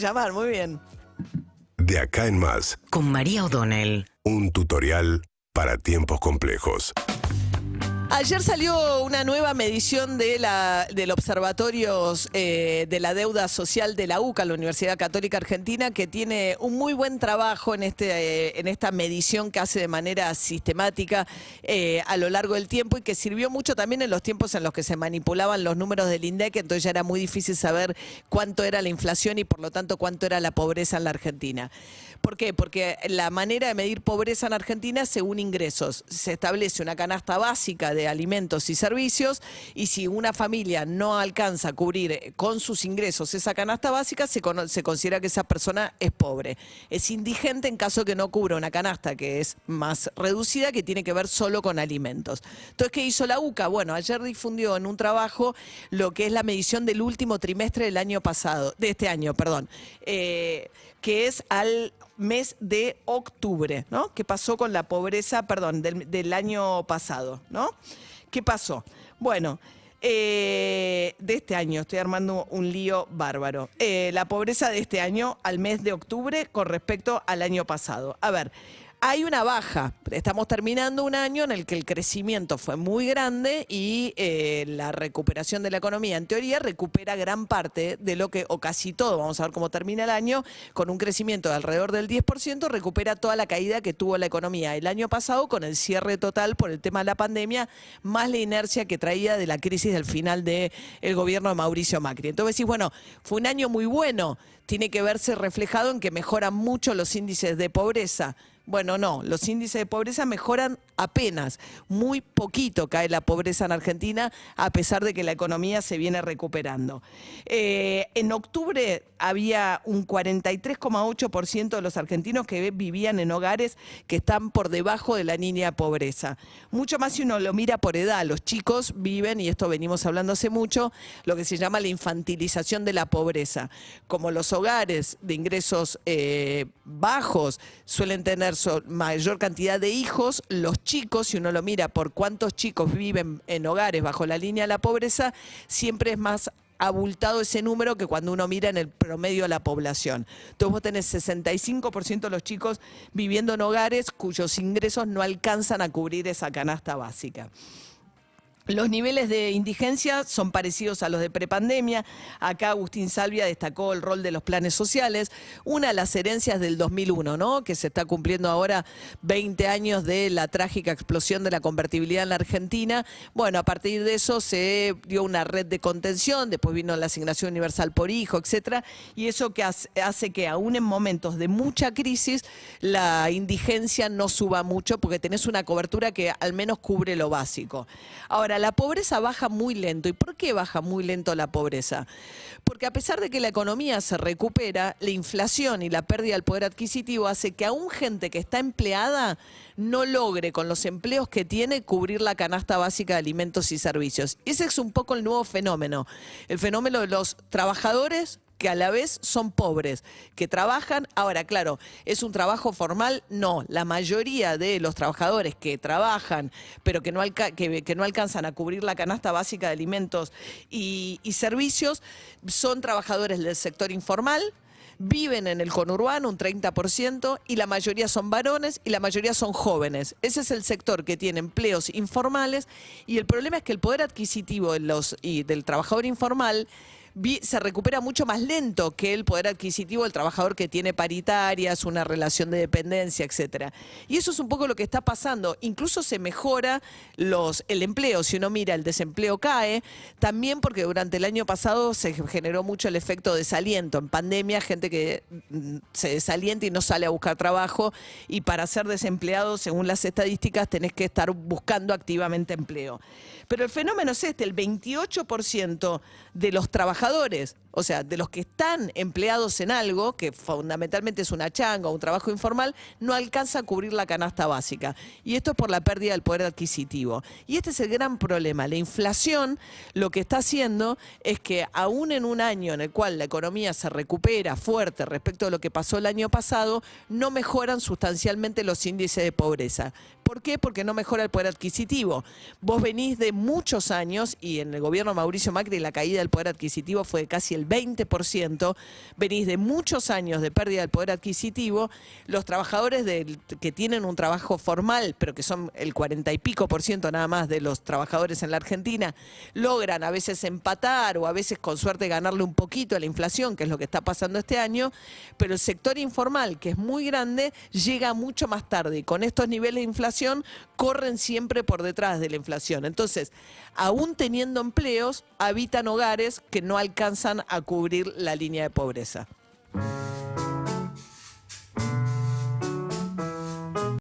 Llamar, muy bien. De acá en más, Con María O'Donnell. un tutorial para tiempos complejos. Ayer salió una nueva medición del Observatorio de la Deuda Social de la UCA, la Universidad Católica Argentina, que tiene un muy buen trabajo en esta medición que hace de manera sistemática a lo largo del tiempo y que sirvió mucho también en los tiempos en los que se manipulaban los números del INDEC, entonces ya era muy difícil saber cuánto era la inflación y por lo tanto cuánto era la pobreza en la Argentina. ¿Por qué? Porque la manera de medir pobreza en Argentina es según ingresos. Se establece una canasta básica de alimentos y servicios y si una familia no alcanza a cubrir con sus ingresos esa canasta básica, se considera que esa persona es pobre. Es indigente en caso que no cubra una canasta que es más reducida, que tiene que ver solo con alimentos. Entonces, ¿qué hizo la UCA? Bueno, ayer difundió en un trabajo lo que es la medición del último trimestre del año pasado, de este año, perdón, que es al mes de octubre, ¿no? ¿Qué pasó con la pobreza, perdón, del año pasado, ¿no? ¿Qué pasó? Bueno, de este año, estoy armando un lío bárbaro. La pobreza de este año al mes de octubre con respecto al año pasado. A ver, hay una baja. Estamos terminando un año en el que el crecimiento fue muy grande y la recuperación de la economía, en teoría, recupera gran parte de lo que, o casi todo, vamos a ver cómo termina el año, con un crecimiento de alrededor del 10%, recupera toda la caída que tuvo la economía el año pasado con el cierre total por el tema de la pandemia, más la inercia que traía de la crisis del final del gobierno de Mauricio Macri. Entonces decís, bueno, fue un año muy bueno, tiene que verse reflejado en que mejoran mucho los índices de pobreza. Bueno, no, los índices de pobreza mejoran apenas, muy poquito cae la pobreza en Argentina, a pesar de que la economía se viene recuperando. En octubre había un 43,8% de los argentinos que vivían en hogares que están por debajo de la línea de pobreza. Mucho más si uno lo mira por edad, los chicos viven, y esto venimos hablando hace mucho, lo que se llama la infantilización de la pobreza. Como los hogares de ingresos bajos suelen tener mayor cantidad de hijos, los chicos, si uno lo mira por cuántos chicos viven en hogares bajo la línea de la pobreza, siempre es más abultado ese número que cuando uno mira en el promedio de la población. Entonces vos tenés 65% de los chicos viviendo en hogares cuyos ingresos no alcanzan a cubrir esa canasta básica. Los niveles de indigencia son parecidos a los de prepandemia. Acá Agustín Salvia destacó el rol de los planes sociales. Una de las herencias del 2001, ¿no? Que se está cumpliendo ahora 20 años de la trágica explosión de la convertibilidad en la Argentina. Bueno, a partir de eso se dio una red de contención, después vino la asignación universal por hijo, etcétera. Y eso que hace que aún en momentos de mucha crisis la indigencia no suba mucho porque tenés una cobertura que al menos cubre lo básico. Ahora, la pobreza baja muy lento. ¿Y por qué baja muy lento la pobreza? Porque a pesar de que la economía se recupera, la inflación y la pérdida del poder adquisitivo hace que aún gente que está empleada no logre con los empleos que tiene cubrir la canasta básica de alimentos y servicios. Ese es un poco el nuevo fenómeno. El fenómeno de los trabajadores que a la vez son pobres, que trabajan. Ahora, claro, ¿es un trabajo formal? No, la mayoría de los trabajadores que trabajan, pero que no alcanzan a cubrir la canasta básica de alimentos y servicios, son trabajadores del sector informal, viven en el conurbano un 30% y la mayoría son varones y la mayoría son jóvenes. Ese es el sector que tiene empleos informales y el problema es que el poder adquisitivo del trabajador informal se recupera mucho más lento que el poder adquisitivo del trabajador que tiene paritarias, una relación de dependencia, etcétera. Y eso es un poco lo que está pasando. Incluso se mejora el empleo. Si uno mira, el desempleo cae, también porque durante el año pasado se generó mucho el efecto desaliento. En pandemia, gente que se desalienta y no sale a buscar trabajo, y para ser desempleado, según las estadísticas, tenés que estar buscando activamente empleo. Pero el fenómeno es el 28% de los trabajadores, o sea, de los que están empleados en algo, que fundamentalmente es una changa o un trabajo informal, no alcanza a cubrir la canasta básica. Y esto es por la pérdida del poder adquisitivo. Y este es el gran problema. La inflación lo que está haciendo es que aún en un año en el cual la economía se recupera fuerte respecto a lo que pasó el año pasado, no mejoran sustancialmente los índices de pobreza. ¿Por qué? Porque no mejora el poder adquisitivo. Vos venís de muchos años, y en el gobierno de Mauricio Macri la caída del poder adquisitivo fue de casi el del 20%, venís de muchos años de pérdida del poder adquisitivo, los trabajadores que tienen un trabajo formal, pero que son el 40 y pico por ciento nada más de los trabajadores en la Argentina, logran a veces empatar o a veces con suerte ganarle un poquito a la inflación, que es lo que está pasando este año, pero el sector informal, que es muy grande, llega mucho más tarde y con estos niveles de inflación corren siempre por detrás de la inflación. Entonces, aún teniendo empleos, habitan hogares que no alcanzan a cubrir la línea de pobreza.